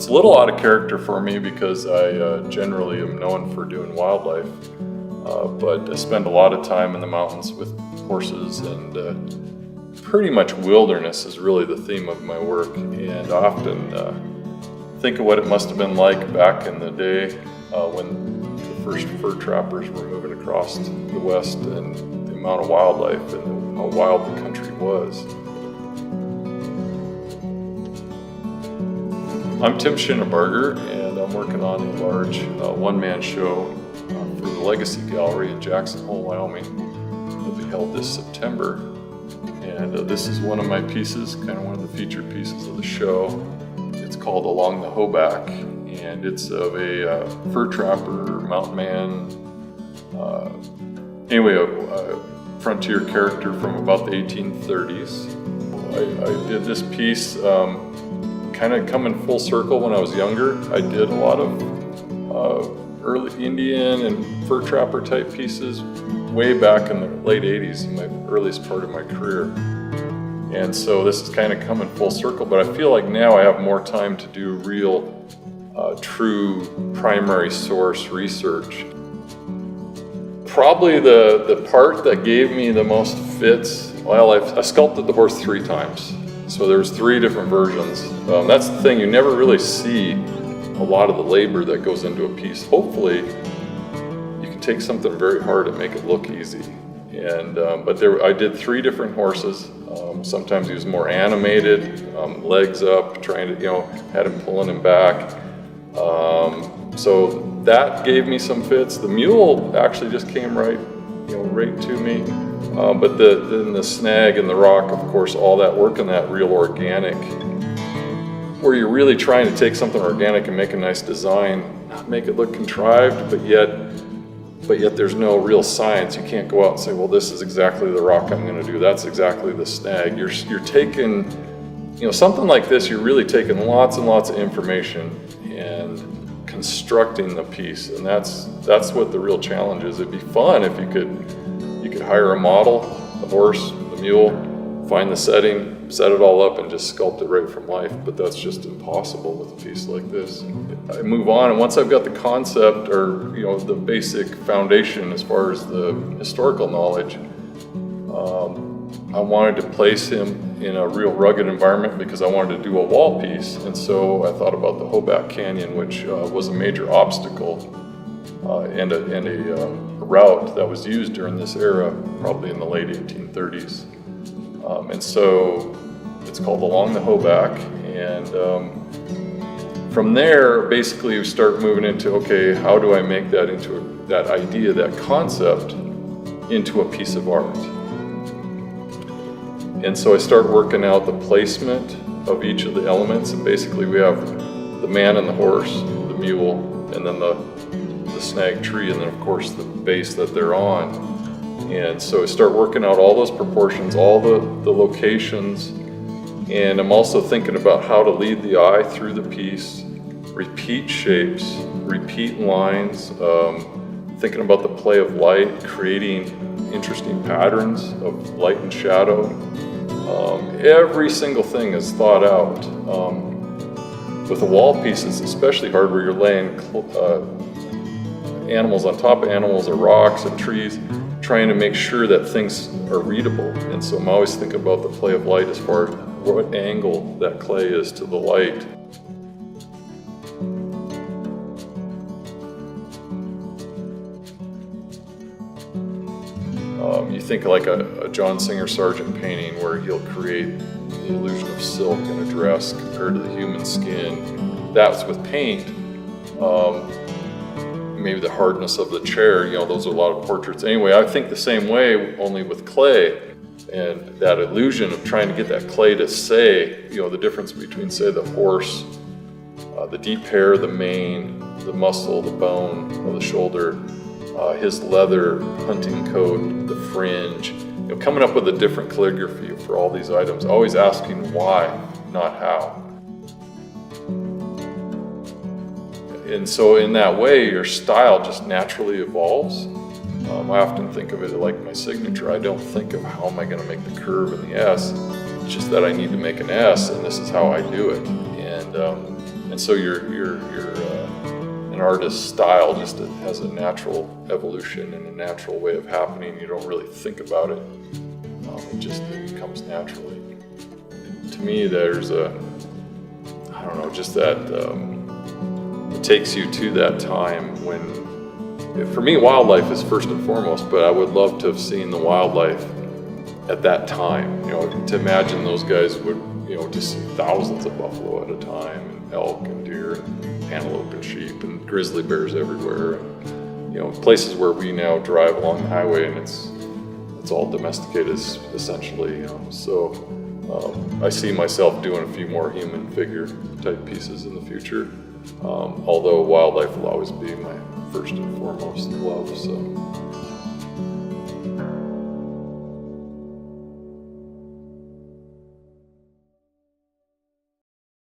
It's a little out of character for me because I generally am known for doing wildlife, but I spend a lot of time in the mountains with horses, and pretty much wilderness is really the theme of my work. And I often think of what it must have been like back in the day when the first fur trappers were moving across the West, and the amount of wildlife and how wild the country was. I'm Tim Shinabarger, and I'm working on a large one-man show for the Legacy Gallery in Jackson Hole, Wyoming. It'll be held this September, and this is one of my pieces, kind of one of the featured pieces of the show. It's called Along the Hoback, and it's of a fur trapper, mountain man, a frontier character from about the 1830s. I did this piece kind of coming full circle. When I was younger, I did a lot of early Indian and fur trapper type pieces way back in the late 80s, in my earliest part of my career. And so this is kind of coming full circle, but I feel like now I have more time to do real, true primary source research. Probably the part that gave me the most fits, well, I sculpted the horse 3 times. So there's 3 different versions. That's the thing, you never really see a lot of the labor that goes into a piece. Hopefully, you can take something very hard and make it look easy. And I did 3 different horses. Sometimes he was more animated, legs up, trying to, had him pulling him back. So that gave me some fits. The mule actually just came right to me. But then the snag and the rock, of course, all that work in that real organic, where you're really trying to take something organic and make a nice design, not make it look contrived, but yet there's no real science. You can't go out and say, well, this is exactly the rock I'm going to do. That's exactly the snag. You're taking, something like this, you're really taking lots and lots of information and constructing the piece. And that's what the real challenge is. It'd be fun if you could hire a model, the horse, the mule, find the setting, set it all up, and just sculpt it right from life. But that's just impossible with a piece like this. I move on, and once I've got the concept, or the basic foundation as far as the historical knowledge, I wanted to place him in a real rugged environment because I wanted to do a wall piece. And so I thought about the Hoback Canyon, which was a major obstacle and a route that was used during this era, probably in the late 1830s. And so it's called Along the Hoback. And from there, basically you start moving into, okay, how do I make that into that idea, that concept, into a piece of art? And so I start working out the placement of each of the elements. And basically we have the man and the horse, the mule, and then the snag tree, and then of course the base that they're on. And so I start working out all those proportions, all the locations, and I'm also thinking about how to lead the eye through the piece, repeat shapes, repeat lines, thinking about the play of light, creating interesting patterns of light and shadow. Every single thing is thought out. With the wall pieces, especially hard, where you're laying animals on top of animals, or rocks and trees, trying to make sure that things are readable. And so I'm always thinking about the play of light as far as what angle that clay is to the light. You think like a John Singer Sargent painting, where he'll create the illusion of silk in a dress compared to the human skin. That's with paint. Maybe the hardness of the chair, those are a lot of portraits. Anyway, I think the same way, only with clay, and that illusion of trying to get that clay to say, the difference between, say, the horse, the deep hair, the mane, the muscle, the bone of the shoulder, his leather hunting coat, the fringe, coming up with a different calligraphy for all these items, always asking why, not how. And so in that way, your style just naturally evolves. I often think of it like my signature. I don't think of how am I going to make the curve and the S. It's just that I need to make an S, and this is how I do it. And and so an artist's style just has a natural evolution and a natural way of happening. You don't really think about it. It comes naturally. And to me, there's just that, it takes you to that time when, for me, wildlife is first and foremost, but I would love to have seen the wildlife at that time. To imagine those guys would, just see thousands of buffalo at a time, and elk and deer and antelope and sheep and grizzly bears everywhere. And, places where we now drive along the highway and it's all domesticated essentially. I see myself doing a few more human figure type pieces in the future. Although wildlife will always be my first and foremost love. So.